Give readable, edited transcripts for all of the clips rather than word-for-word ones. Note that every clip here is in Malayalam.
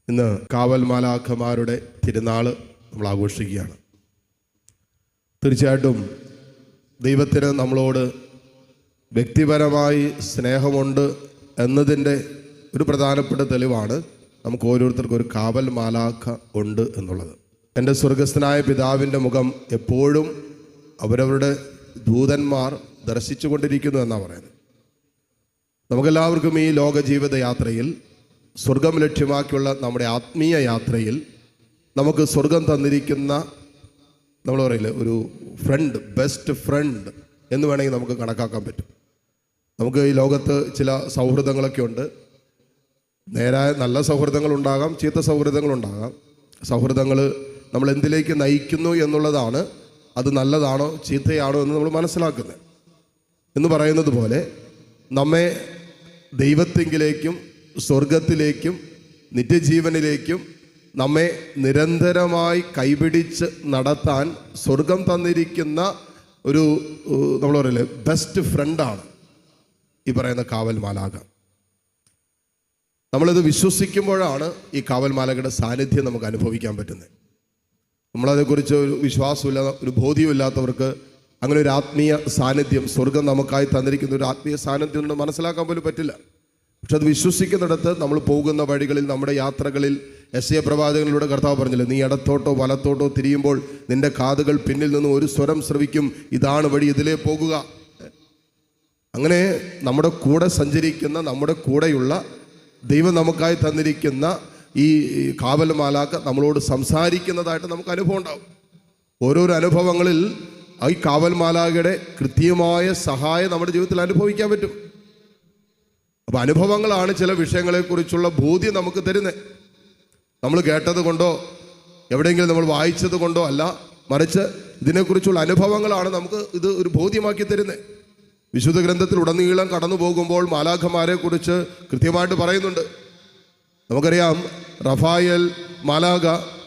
ഇന്ന് കാവൽ മാലാഖമാരുടെ തിരുനാൾ നമ്മൾ ആഘോഷിക്കുകയാണ്. തീർച്ചയായിട്ടും ദൈവത്തിന് നമ്മളോട് വ്യക്തിപരമായി സ്നേഹമുണ്ട് എന്നതിൻ്റെ ഒരു പ്രധാനപ്പെട്ട തെളിവാണ് നമുക്ക് ഓരോരുത്തർക്കും ഒരു കാവൽ മാലാഖ ഉണ്ട് എന്നുള്ളത്. എൻ്റെ സ്വർഗസ്ഥനായ പിതാവിൻ്റെ മുഖം എപ്പോഴും അവരവരുടെ ദൂതന്മാർ ദർശിച്ചു കൊണ്ടിരിക്കുന്നു എന്നാണ് പറയുന്നത്. നമുക്കെല്ലാവർക്കും ഈ ലോക ജീവിത യാത്രയിൽ, സ്വർഗം ലക്ഷ്യമാക്കിയുള്ള നമ്മുടെ ആത്മീയ യാത്രയിൽ നമുക്ക് സ്വർഗം തന്നിരിക്കുന്ന, നമ്മൾ പറയില്ലേ, ഒരു ഫ്രണ്ട്, ബെസ്റ്റ് ഫ്രണ്ട് എന്ന് വേണമെങ്കിൽ നമുക്ക് കണക്കാക്കാൻ പറ്റും. നമുക്ക് ഈ ലോകത്ത് ചില സൗഹൃദങ്ങളൊക്കെ ഉണ്ട്. നേരായ നല്ല സൗഹൃദങ്ങളുണ്ടാകാം, ചീത്ത സൗഹൃദങ്ങളുണ്ടാകാം. സൗഹൃദങ്ങൾ നമ്മൾ എന്തിലേക്ക് നയിക്കുന്നു എന്നുള്ളതാണ്, അത് നല്ലതാണോ ചീത്തയാണോ എന്ന് നമ്മൾ മനസ്സിലാക്കുന്നത്. എന്ന് പറയുന്നത് പോലെ നമ്മെ ദൈവത്തിങ്കിലേക്കും സ്വർഗത്തിലേക്കും നിത്യജീവനിലേക്കും നമ്മെ നിരന്തരമായി കൈപിടിച്ച് നടത്താൻ സ്വർഗം തന്നിരിക്കുന്ന ഒരു, നമ്മൾ പറയില്ലേ, ബെസ്റ്റ് ഫ്രണ്ടാണ് ഈ പറയുന്ന കാവൽ മാലാഖ. നമ്മളിത് വിശ്വസിക്കുമ്പോഴാണ് ഈ കാവൽ മാലാഖയുടെ സാന്നിധ്യം നമുക്ക് അനുഭവിക്കാൻ പറ്റുന്നത്. നമ്മളതേക്കുറിച്ച് ഒരു വിശ്വാസമില്ല, ഒരു ബോധ്യമില്ലാത്തവർക്ക് അങ്ങനെ ഒരു ആത്മീയ സാന്നിധ്യം, സ്വർഗം നമുക്കായി തന്നിരിക്കുന്ന ഒരു ആത്മീയ സാന്നിധ്യം കൊണ്ട് മനസ്സിലാക്കാൻ പോലും പറ്റില്ല. പക്ഷെ അത് വിശ്വസിക്കുന്നിടത്ത് നമ്മൾ പോകുന്ന വഴികളിൽ, നമ്മുടെ യാത്രകളിൽ, യെശയ്യാ പ്രവാചകനിലൂടെ കർത്താവ് പറഞ്ഞില്ലേ, നീ ഇടത്തോട്ടോ വലത്തോട്ടോ തിരിയുമ്പോൾ നിന്റെ കാതുകൾ പിന്നിൽ നിന്ന് ഒരു സ്വരം ശ്രവിക്കും, ഇതാണ് വഴി, ഇതിലേ പോകുക. അങ്ങനെ നമ്മുടെ കൂടെ സഞ്ചരിക്കുന്ന, നമ്മുടെ കൂടെയുള്ള ദൈവം നമുക്കായി തന്നിരിക്കുന്ന ഈ കാവൽ മാലാഖ നമ്മളോട് സംസാരിക്കുന്നതായിട്ട് നമുക്ക് അനുഭവം ഉണ്ടാവും. ഓരോരോ അനുഭവങ്ങളിൽ ഈ കാവൽ മാലാഖയുടെ കൃത്യമായ സഹായം നമ്മുടെ ജീവിതത്തിൽ അനുഭവിക്കാൻ പറ്റും. അപ്പം അനുഭവങ്ങളാണ് ചില വിഷയങ്ങളെക്കുറിച്ചുള്ള ബോധ്യം നമുക്ക് തരുന്നത്. നമ്മൾ കേട്ടത് കൊണ്ടോ എവിടെയെങ്കിലും നമ്മൾ വായിച്ചത് കൊണ്ടോ അല്ല, മറിച്ച് ഇതിനെക്കുറിച്ചുള്ള അനുഭവങ്ങളാണ് നമുക്ക് ഇത് ഒരു ബോധ്യമാക്കി തരുന്നത്. വിശുദ്ധ ഗ്രന്ഥത്തിൽ ഉടനീളം കടന്നു പോകുമ്പോൾ മാലാഖമാരെ കുറിച്ച് കൃത്യമായിട്ട് പറയുന്നുണ്ട്. നമുക്കറിയാം, റഫായേൽ മാലാഖ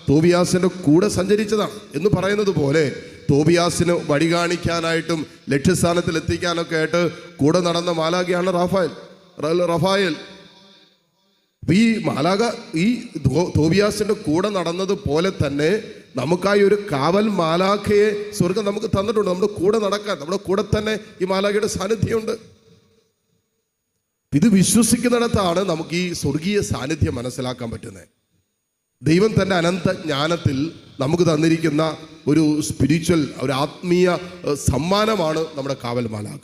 തോബിയാസിൻ്റെ കൂടെ സഞ്ചരിച്ചതാണ് എന്ന് പറയുന്നത് പോലെ തോബിയാസിന് വഴി കാണിക്കാനായിട്ടും ലക്ഷ്യസ്ഥാനത്തിൽ എത്തിക്കാനൊക്കെ ആയിട്ട് കൂടെ നടന്ന മാലാഖയാണ് റഫായേൽ. ഈ മാലാഖ ഈ തോബിയാസിൻ്റെ കൂടെ നടന്നത് പോലെ തന്നെ നമുക്കായി ഒരു കാവൽ മാലാഖയെ സ്വർഗം നമുക്ക് തന്നിട്ടുണ്ട്, നമ്മുടെ കൂടെ നടക്കാൻ. നമ്മുടെ കൂടെ തന്നെ ഈ മാലാഖയുടെ സാന്നിധ്യമുണ്ട്. ഇത് വിശ്വസിക്കുന്നിടത്താണ് നമുക്ക് ഈ സ്വർഗീയ സാന്നിധ്യം മനസ്സിലാക്കാൻ പറ്റുന്നത്. ദൈവം തൻ്റെ അനന്ത ജ്ഞാനത്തിൽ നമുക്ക് തന്നിരിക്കുന്ന ഒരു സ്പിരിച്വൽ, ഒരു ആത്മീയ സമ്മാനമാണ് നമ്മുടെ കാവൽ മാലാഖ.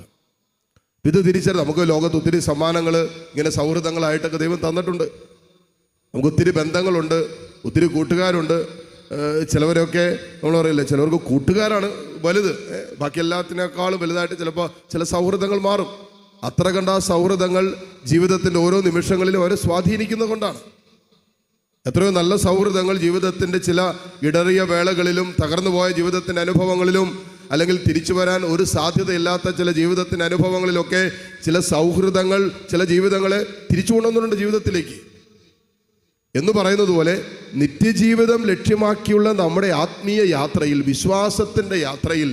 ഇത് തിരിച്ചറിയാം. നമുക്ക് ലോകത്ത് ഒത്തിരി സമ്മാനങ്ങൾ ഇങ്ങനെ സൗഹൃദങ്ങളായിട്ടൊക്കെ ദൈവം തന്നിട്ടുണ്ട്. നമുക്ക് ഒത്തിരി ബന്ധങ്ങളുണ്ട്, ഒത്തിരി കൂട്ടുകാരുണ്ട്. ചിലവരൊക്കെ നമ്മൾ പറയില്ലേ, ചിലവർക്ക് കൂട്ടുകാരാണ് വലുത്, ബാക്കി എല്ലാത്തിനേക്കാളും വലുതായിട്ട് ചിലപ്പോൾ ചില സൗഹൃദങ്ങൾ മാറും. അത്ര കണ്ട ആ സൗഹൃദങ്ങൾ ജീവിതത്തിൻ്റെ ഓരോ നിമിഷങ്ങളിലും അവരെ സ്വാധീനിക്കുന്നത് കൊണ്ടാണ്. എത്രയോ നല്ല സൗഹൃദങ്ങൾ ജീവിതത്തിൻ്റെ ചില ഇടറിയ വേളകളിലും, തകർന്നുപോയ ജീവിതത്തിൻ്റെ അനുഭവങ്ങളിലും, അല്ലെങ്കിൽ തിരിച്ചു വരാൻ ഒരു സാധ്യതയില്ലാത്ത ചില ജീവിതത്തിൻ്റെ അനുഭവങ്ങളിലൊക്കെ ചില സൗഹൃദങ്ങൾ ചില ജീവിതങ്ങളെ തിരിച്ചു കൊണ്ടുവന്നിട്ടുണ്ട് ജീവിതത്തിലേക്ക്. എന്ന് പറയുന്നത് പോലെ നിത്യജീവിതം ലക്ഷ്യമാക്കിയുള്ള നമ്മുടെ ആത്മീയ യാത്രയിൽ, വിശ്വാസത്തിൻ്റെ യാത്രയിൽ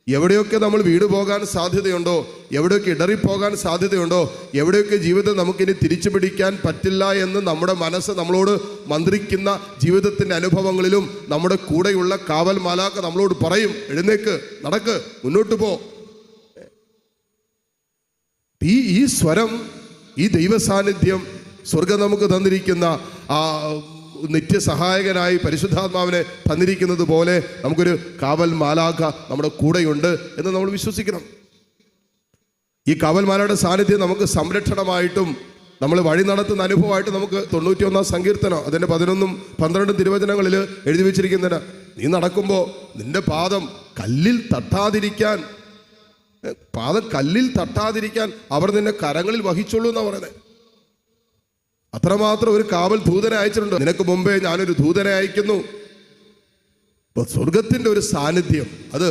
എവിടെയൊക്കെ നമ്മൾ വീട് പോകാൻ സാധ്യതയുണ്ടോ, എവിടെയൊക്കെ ഇടറിപ്പോകാൻ സാധ്യതയുണ്ടോ, എവിടെയൊക്കെ ജീവിതം നമുക്കിനി തിരിച്ചു പിടിക്കാൻ പറ്റില്ല എന്ന് നമ്മുടെ മനസ്സ് നമ്മളോട് മന്ത്രിക്കുന്ന ജീവിതത്തിൻ്റെ അനുഭവങ്ങളിലും നമ്മുടെ കൂടെയുള്ള കാവൽ മാലാഖ നമ്മളോട് പറയും, എഴുന്നേക്ക്, നടക്ക്, മുന്നോട്ട് പോ. ഈ സ്വരം, ഈ ദൈവ സാന്നിധ്യം, സ്വർഗം നമുക്ക് തന്നിരിക്കുന്ന ആ നിത്യസഹായകനായി പരിശുദ്ധാത്മാവിനെ തന്നിരിക്കുന്നത് പോലെ നമുക്കൊരു കാവൽ മാലാഖ നമ്മുടെ കൂടെയുണ്ട് എന്ന് നമ്മൾ വിശ്വസിക്കണം. ഈ കാവൽ മാലാഖയുടെ സാന്നിധ്യം നമുക്ക് സംരക്ഷണമായിട്ടും നമ്മൾ വഴി നടത്തുന്ന അനുഭവമായിട്ട് നമുക്ക് 91 സങ്കീർത്തനം അതിൻ്റെ 11ഉം 12ഉം തിരുവചനങ്ങളിൽ എഴുതി വെച്ചിരിക്കുന്നതിന്, നീ നടക്കുമ്പോൾ നിന്റെ പാദം കല്ലിൽ തട്ടാതിരിക്കാൻ അവർ നിന്നെ കരങ്ങളിൽ വഹിച്ചോളൂ എന്നാണ് പറയുന്നത്. അത്രമാത്രം ഒരു കാവൽ ദൂതനെ അയച്ചിട്ടുണ്ട്. നിനക്ക് മുമ്പേ ഞാനൊരു ദൂതനെ അയക്കുന്നു. സ്വർഗത്തിൻ്റെ ഒരു സാന്നിധ്യം, അത്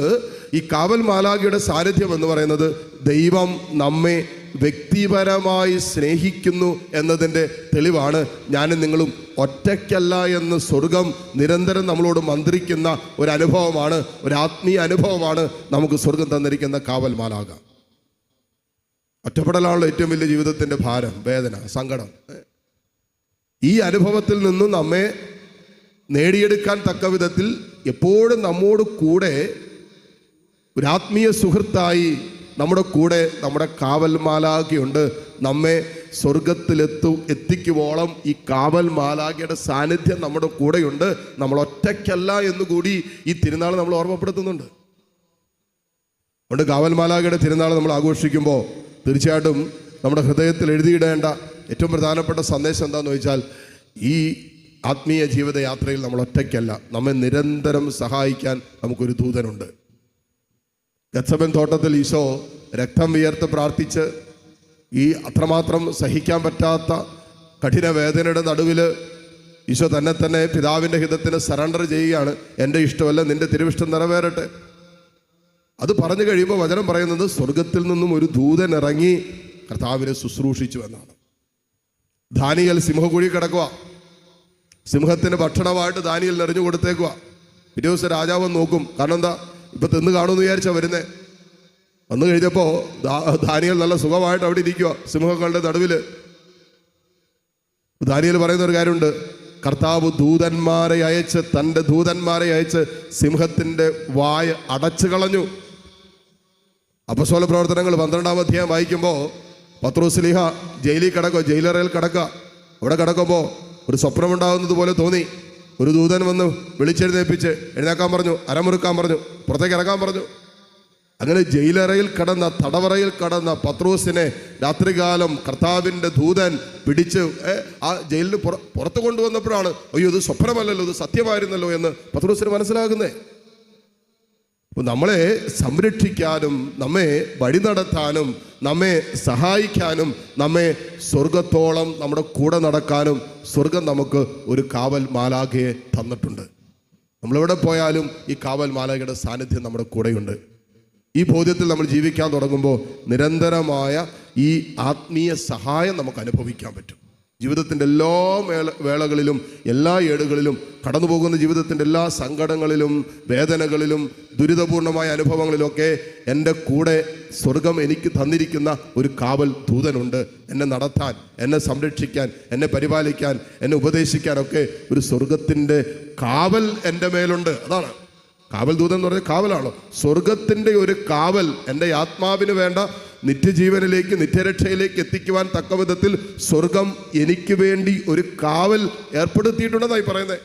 ഈ കാവൽ മാലാഖയുടെ സാന്നിധ്യം എന്ന് പറയുന്നത് ദൈവം നമ്മെ വ്യക്തിപരമായി സ്നേഹിക്കുന്നു എന്നതിൻ്റെ തെളിവാണ്. ഞാനും നിങ്ങളും ഒറ്റയ്ക്കല്ല എന്ന് സ്വർഗം നിരന്തരം നമ്മളോട് മന്ത്രിക്കുന്ന ഒരു അനുഭവമാണ്, ഒരു ആത്മീയ അനുഭവമാണ് നമുക്ക് സ്വർഗം തന്നിരിക്കുന്ന കാവൽ മാലാഖ. ഒറ്റപ്പെടലാണല്ലോ ഏറ്റവും വലിയ ജീവിതത്തിൻ്റെ ഭാരം, വേദന, സങ്കടം. ഈ അനുഭവത്തിൽ നിന്നും നമ്മെ നേടിയെടുക്കാൻ തക്ക വിധത്തിൽ എപ്പോഴും നമ്മോട് കൂടെ ഒരു ആത്മീയ സുഹൃത്തായി നമ്മുടെ കൂടെ നമ്മുടെ കാവൽ മാലാഖയുണ്ട്. നമ്മെ എത്തിക്കുവോളം ഈ കാവൽ മാലാഖയുടെ സാന്നിധ്യം നമ്മുടെ കൂടെയുണ്ട്. നമ്മൾ ഒറ്റയ്ക്കല്ല എന്നുകൂടി ഈ തിരുനാൾ നമ്മൾ ഓർമ്മപ്പെടുത്തുന്നുണ്ട്. അതുകൊണ്ട് കാവൽ മാലാഖയുടെ തിരുനാൾ നമ്മൾ ആഘോഷിക്കുമ്പോൾ തീർച്ചയായിട്ടും നമ്മുടെ ഹൃദയത്തിൽ എഴുതിയിടേണ്ട ഏറ്റവും പ്രധാനപ്പെട്ട സന്ദേശം എന്താണെന്ന് ചോദിച്ചാൽ, ഈ ആത്മീയ ജീവിതയാത്രയിൽ നമ്മൾ ഒറ്റയ്ക്കല്ല. നമ്മെ നിരന്തരം സഹായിക്കാൻ നമുക്കൊരു ദൂതനുണ്ട്. ഗത്സമൻ തോട്ടത്തിൽ ഈശോ രക്തം വിയർത്ത് പ്രാർത്ഥിച്ച് ഈ അത്രമാത്രം സഹിക്കാൻ പറ്റാത്ത കഠിന വേദനയുടെ നടുവിൽ ഈശോ തന്നെ പിതാവിൻ്റെ ഹിതത്തിന് സറണ്ടർ ചെയ്യുകയാണ്. എൻ്റെ ഇഷ്ടമല്ല, നിന്റെ തിരുവിഷ്ടം നിറവേറട്ടെ. അത് പറഞ്ഞു കഴിയുമ്പോൾ വചനം പറയുന്നത് സ്വർഗത്തിൽ നിന്നും ഒരു ദൂതൻ ഇറങ്ങി കർത്താവിനെ ശുശ്രൂഷിച്ചു എന്നാണ്. ദാനിയേൽ സിംഹക്കുഴി കിടക്കുക. സിംഹത്തിന് ഭക്ഷണമായിട്ട് ദാനിയേൽ എറിഞ്ഞു കൊടുത്തേക്കുക. പിറ്റേ ദിവസം രാജാവ് നോക്കും. കാരണം എന്താ, ഇപ്പം തിന്ന് കാണുമെന്ന് വിചാരിച്ചാ വരുന്നേ. വന്നു കഴിഞ്ഞപ്പോൾ ദാനിയേൽ നല്ല സുഖമായിട്ട് അവിടെ ഇരിക്കുക സിംഹങ്ങളുടെ നടുവിൽ. ദാനിയേൽ പറയുന്ന ഒരു കാര്യമുണ്ട്, കർത്താവ് തൻ്റെ ദൂതന്മാരെ അയച്ച് സിംഹത്തിൻ്റെ വായ അടച്ചു കളഞ്ഞു. അപ്പോസ്തല പ്രവർത്തനങ്ങൾ 12-ാം അധ്യായം വായിക്കുമ്പോൾ പത്രോസ് ശ്ലീഹ ജയിലിൽ കിടക്കുക, ജയിലറയിൽ കിടക്കുക. അവിടെ കിടക്കുമ്പോൾ ഒരു സ്വപ്നമുണ്ടാകുന്നത് പോലെ തോന്നി. ഒരു ദൂതൻ വന്ന് വിളിച്ചെഴുന്നേൽപ്പിച്ച് എഴുന്നേക്കാൻ പറഞ്ഞു, അരമുറുക്കാൻ പറഞ്ഞു, പുറത്തേക്ക് ഇറങ്ങാൻ പറഞ്ഞു. അങ്ങനെ ജയിലറയിൽ കിടന്ന, തടവറയിൽ കിടന്ന പത്രോസിനെ രാത്രികാലം കർത്താവിൻ്റെ ദൂതൻ പിടിച്ച് ആ ജയിലിന് പുറത്തു കൊണ്ടുവന്നപ്പോഴാണ് അയ്യോ ഇത് സ്വപ്നമല്ലല്ലോ, ഇത് സത്യമായിരുന്നല്ലോ എന്ന് പത്രോസിന് മനസ്സിലാകുന്നേ. അപ്പോൾ നമ്മളെ സംരക്ഷിക്കാനും നമ്മെ വഴി നടത്താനും നമ്മെ സഹായിക്കാനും നമ്മെ സ്വർഗത്തോളം നമ്മുടെ കൂടെ നടക്കാനും സ്വർഗം നമുക്ക് ഒരു കാവൽ മാലാഖയെ തന്നിട്ടുണ്ട്. നമ്മളെവിടെ പോയാലും ഈ കാവൽ മാലാഖയുടെ സാന്നിധ്യം നമ്മുടെ കൂടെയുണ്ട്. ഈ ബോധ്യത്തിൽ നമ്മൾ ജീവിക്കാൻ തുടങ്ങുമ്പോൾ നിരന്തരമായ ഈ ആത്മീയ സഹായം നമുക്ക് അനുഭവിക്കാൻ പറ്റും. ജീവിതത്തിൻ്റെ എല്ലാ വേളകളിലും എല്ലാ ഏടുകളിലും കടന്നു പോകുന്ന ജീവിതത്തിൻ്റെ എല്ലാ സങ്കടങ്ങളിലും വേദനകളിലും ദുരിതപൂർണമായ അനുഭവങ്ങളിലൊക്കെ എൻ്റെ കൂടെ സ്വർഗം എനിക്ക് തന്നിരിക്കുന്ന ഒരു കാവൽ ദൂതനുണ്ട്. എന്നെ നടത്താൻ, എന്നെ സംരക്ഷിക്കാൻ, എന്നെ പരിപാലിക്കാൻ, എന്നെ ഉപദേശിക്കാനൊക്കെ ഒരു സ്വർഗത്തിൻ്റെ കാവൽ എൻ്റെ മേലുണ്ട്. അതാണ് കാവൽ ദൂതൻ എന്ന് പറഞ്ഞാൽ കാവലാണോ? സ്വർഗത്തിൻ്റെ ഒരു കാവൽ എൻ്റെ ആത്മാവിന് വേണ്ട നിത്യജീവനിലേക്ക്, നിത്യരക്ഷയിലേക്ക് എത്തിക്കുവാൻ തക്ക വിധത്തിൽ സ്വർഗം എനിക്ക് വേണ്ടി ഒരു കാവൽ ഏർപ്പെടുത്തിയിട്ടുണ്ടെന്നായി പറയുന്നത്.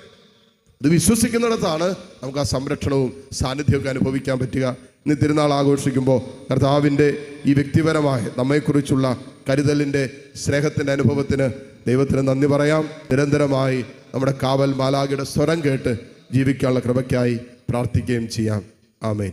ഇത് വിശ്വസിക്കുന്നിടത്താണ് നമുക്ക് ആ സംരക്ഷണവും സാന്നിധ്യമൊക്കെ അനുഭവിക്കാൻ പറ്റുക. ഇന്ന് തിരുനാൾ ആഘോഷിക്കുമ്പോൾ കർത്താവിൻ്റെ ഈ വ്യക്തിപരമായ നമ്മെക്കുറിച്ചുള്ള കരുതലിൻ്റെ, സ്നേഹത്തിൻ്റെ അനുഭവത്തിന് ദൈവത്തിന് നന്ദി പറയാം. നിരന്തരമായി നമ്മുടെ കാവൽ മാലാഖയുടെ സ്വരം കേട്ട് ജീവിക്കാനുള്ള കൃപയ്ക്കായി പ്രാർത്ഥിക്കുകയും ചെയ്യാം. ആമേൻ.